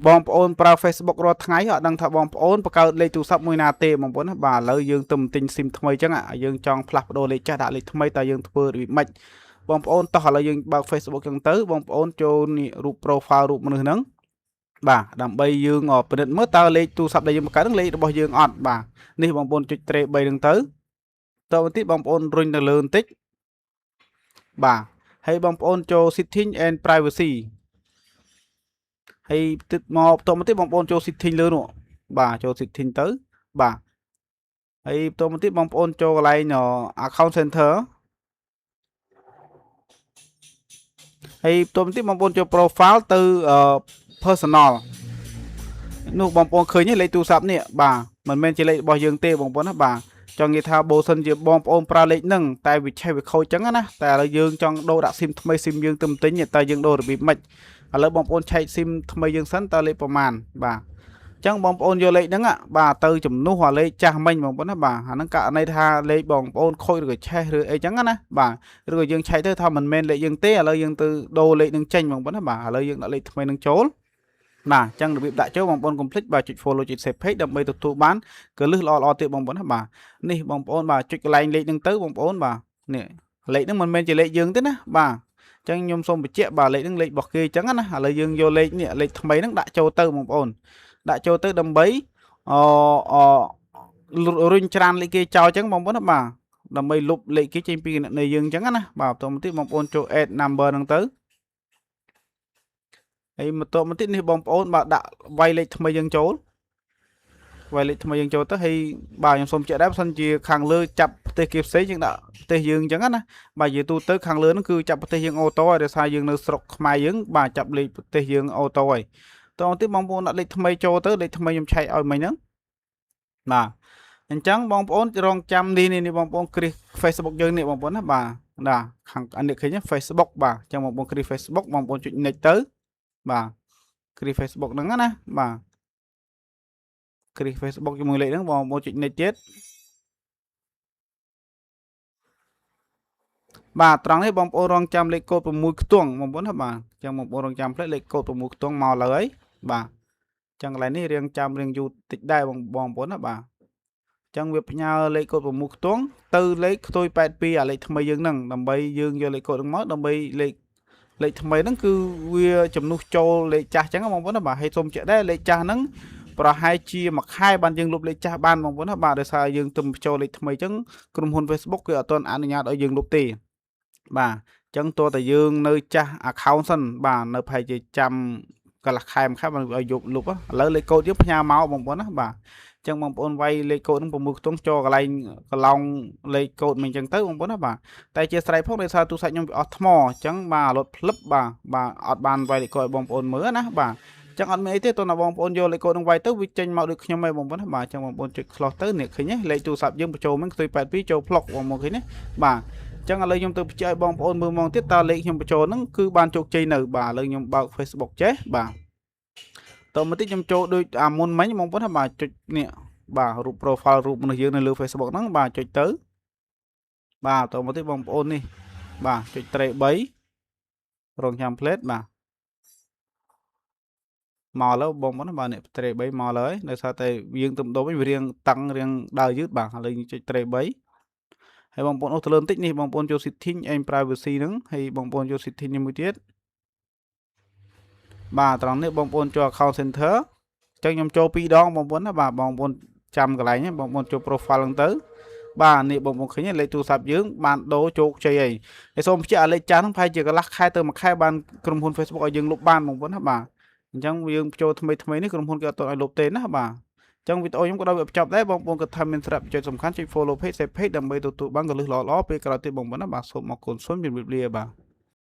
បងប្អូនប្រើ Facebook រាល់ថ្ងៃអត់ដឹងថាបងប្អូនបង្កើតលេខទូរស័ព្ទមួយណាទេបងប្អូនណាបាទឥឡូវយើងទៅទិញ SIM ថ្មីអញ្ចឹងយើងចង់ផ្លាស់ប្ដូរលេខចាស់ដាក់លេខថ្មីតើយើងធ្វើរបៀបម៉េចបងប្អូនតោះឥឡូវយើងបើក Facebook អញ្ចឹងទៅបងប្អូនចូលនេះរូប profile រូបមនុស្សហ្នឹងបាទដើម្បីយើងពិនិត្យមើលតើលេខទូរស័ព្ទដែលយើងបង្កើតហ្នឹងលេខរបស់យើងអត់បាទនេះបងប្អូនចុច 3 ហ្នឹងទៅតទៅទៀតបងប្អូនរុញទៅលើបន្តិចបាទហើយបងប្អូនចូល setting and privacy ហើយទឹកមកបន្ទាប់មកទៀតបងប្អូនចូល setting លើនោះបាទចូល setting ទៅបាទហើយបន្ទាប់មកទៀតបងប្អូនចូលកន្លែង account center ហើយបន្ទាប់មកទៀតបងប្អូនចូល profile ទៅ personal នោះបងប្អូនឃើញទេលេខទូរស័ព្ទនេះបាទមិនមែនជាលេខរបស់យើងទេបងប្អូនណាបាទចង់និយាយថាបើសិនជាបងប្អូនប្រើលេខហ្នឹងតែវាឆេះវាខូចចឹងណាតែឥឡូវយើងចង់ដូរដាក់ SIM ថ្មី SIM យើងទៅទិញតែយើងដូររបៀបម៉េចឥឡូវបងប្អូនឆែក SIM ថ្មីយើងសិនតើលេខប្រមាណបាទអញ្ចឹងបងប្អូនយកលេខហ្នឹងបាទទៅជំនួសលេខចាស់មិញបងប្អូនណាបាទអាហ្នឹងករណីថាលេខបងប្អូនខូចឬក៏ឆេះឬអីចឹងណាបាទឬក៏យើងឆែកទៅថាមិនមែនលេខយើងទេឥឡូវយើងទៅដូរលេខហ្នឹងចេញបងប្អូនណាបាទឥឡូវយើងដាក់លេខថ្មីហ្នឹងចូលបាទអញ្ចឹងរបៀបដាក់ចូលបងប្អូនកុំភ្លេចបាទចុច follow ចុច save page ដើម្បីទទួលបានគឺលឹះល្អៗទៀតបងប្អូនណាបាទនេះបងប្អូនបាទចុចកន្លែងលេខហ្នឹងទៅបងប្អូនបាទនេះលេខហ្នឹងមិនមែនជាលេខយើងទេណាបាទអញ្ចឹងខ្ញុំសូមបញ្ជាក់បាទលេខហ្នឹងលេខរបស់គេអញ្ចឹងណាឥឡូវយើងយកលេខនេះលេខថ្មីហ្នឹងដាក់ចូលទៅបងប្អូនដាក់ចូលទៅដើម្បីរុញច្រានលេខគេចោលអញ្ចឹងបងប្អូនណាបាទដើម្បីលុបលេខគេចេញពីគណនីយើងអញ្ចឹងណាបាទបន្តមកទៀតបងប្អូនចូល add number ហ្នឹងទៅហើយបន្តមកទៀតនេះបងប្អូនបាទដាក់វាយលេខថ្មីយើងចូលវាយលេខថ្មីយើងចូលទៅហើយបាទខ្ញុំសូមបញ្ជាក់ដែរបើសិនជាខាងលើចាប់ប្រទេសគេផ្សេងយើងដាក់ប្រទេសយើងអញ្ចឹងណាបាទនិយាយទូទៅខាងលើហ្នឹងគឺចាប់ប្រទេសយើងអូតូហើយដោយសារយើងនៅស្រុកខ្មែរយើងបាទចាប់លេខប្រទេសយើងអូតូហើយតោះទៀតបងប្អូនដាក់លេខថ្មីចូលទៅលេខថ្មីខ្ញុំឆែកឲ្យមិញហ្នឹងបាទអញ្ចឹងបងប្អូនរងចាំនេះបងប្អូនគ្រីស Facebook យើងនេះបងប្អូនណាបាទខាងអានេះឃើញ Facebook បាទអញ្ចឹងបងប្អូនគ្រីស Facebook បងប្អូនចុច next ទៅបាទគ្រីស Facebook ហ្នឹងណាបាទគ្រីស Facebook ជាមួយលេខហ្នឹងបងប្អូនចុច next ទៀតបាទត្រង់នេះបងប្អូនរងចាំលេខកូដ6ខ្ទង់បងប្អូនណាបាទអញ្ចឹងបងប្អូនរងចាំផ្លេចលេខកូដ6ខ្ទង់មកលើហើយបាទអញ្ចឹងកន្លែងនេះរៀងចាំរៀងយូរតិចដែរបងប្អូនណាបាទអញ្ចឹងវាផ្ញើលេខកូដ6ខ្ទង់ទៅលេខខ្ទុយ82អាលេខថ្មីយើងហ្នឹងដើម្បីយើងយកលេខកូដហ្នឹងមកដើម្បីលេខថ្មីហ្នឹងគឺវាជំនួសចូលលេខចាស់អញ្ចឹងបងប្អូនណាបាទហើយសូមជែកដែរលេខចាស់ហ្នឹងប្រហែលជាមួយខែបានយើងលុបលេខចាស់បានបងប្អូនណាបាទដោយសារយើងទៅបញ្ចូលលេខថ្មីអញ្ចឹងក្រុមហ៊ុន Facebook គឺអត់ទាន់អនុញ្ញាតឲ្យយើងលុបទេបាទអញ្ចឹងតើតែយើងនៅចាស់ account សិនបាទនៅប្រហែលជាចាំកន្លះខែមួយខែបានឲ្យយកលុបឥឡូវលេខកូដយើងផ្ញើមកបងប្អូនណាបាទអញ្ចឹងបងប្អូនវាយលេខកូដហ្នឹង6ខ្ទង់ចូលកន្លែងកន្លងលេខកូដមិនអញ្ចឹងទៅបងប្អូនណាបាទតែជាស្រ័យផងដោយសារទូរស័ព្ទខ្ញុំវាអស់ថ្មអញ្ចឹងបាទរត់ភ្លឹបបាទអត់បានវាយលេខកូដឲ្យបងប្អូនមើលណាបាទអញ្ចឹងអត់មានអីទេតើបងប្អូនយកលេខកូដហ្នឹងវាយទៅវាចេញមកដូចខ្ញុំឯងបងប្អូនណាបាទអញ្ចឹងបងប្អូនចុច close ទៅនេះឃើញទេលេខទូរស័ព្ទយើងបញ្ចូលមិនខ្ទុយ82ចូល plug បងប្អូនឃើញទេបាទអញ្ចឹងឥឡូវខ្ញុំទៅបញ្ជាក់ឲ្យបងប្អូនមើលមកទៀតតើលេខខ្ញុំបញ្ចូលហ្នឹងគឺបានជោគជ័យនៅបាទឥឡូវខ្ញុំបើក Facebook ចេះបាទតទៅមកទៀតខ្ញុំចូលដូចអាមុនមិញបងប្អូនណាបាទចុចនេះបាទរូប profile រូបមនុស្សយើងនៅលើ Facebook ហ្នឹងបាទចុចទៅបាទតទៅមកទៀតបងប្អូននេះបាទចុច 3រងចាំផ្លេតបាទមកលើបងប្អូនបាទនេះ 3 មកលើហើយដោយសារតែយើងទៅម្ដងវិញវារៀងតឹងរៀងដើរយឺតបាទឥឡូវចុច 3ហើយបងប្អូនអូសទៅលើបន្តិចនេះបងប្អូនចូល setting and privacy ហ្នឹងហើយបងប្អូនចូល setting នេះមួយទៀតបាទត្រង់នេះបងប្អូនចូល account center អញ្ចឹងខ្ញុំចូល2ដងបងប្អូនណាបាទបងប្អូនចាំកន្លែងហ្នឹងបងប្អូនចូល profile ហ្នឹងទៅបាទនេះបងប្អូនឃើញលេខទូរស័ព្ទយើងបានដូរជោគជ័យហើយហើយសូមបញ្ជាក់លេខចាស់ហ្នឹងប្រហែលជាកន្លះខែទៅមួយខែបានក្រុមហ៊ុន Facebook ឲ្យយើងលុបបានបងប្អូនណាបាទអញ្ចឹងយើងចូលថ្មីនេះក្រុមហ៊ុនគេអត់ទាន់ឲ្យលុបទេណាបាទអញ្ចឹងវីដេអូខ្ញុំក៏ដល់វាបញ្ចប់ដែរបងប្អូនក៏ថាមានសារៈប្រយោជន៍សំខាន់ចុច follow page save page ដើម្បីទទួលបានគន្លឹះល្អៗពេលក្រោយទៀតបងប្អូនណាបាទសូមអរគុណសូមជម្រាបលាបាទ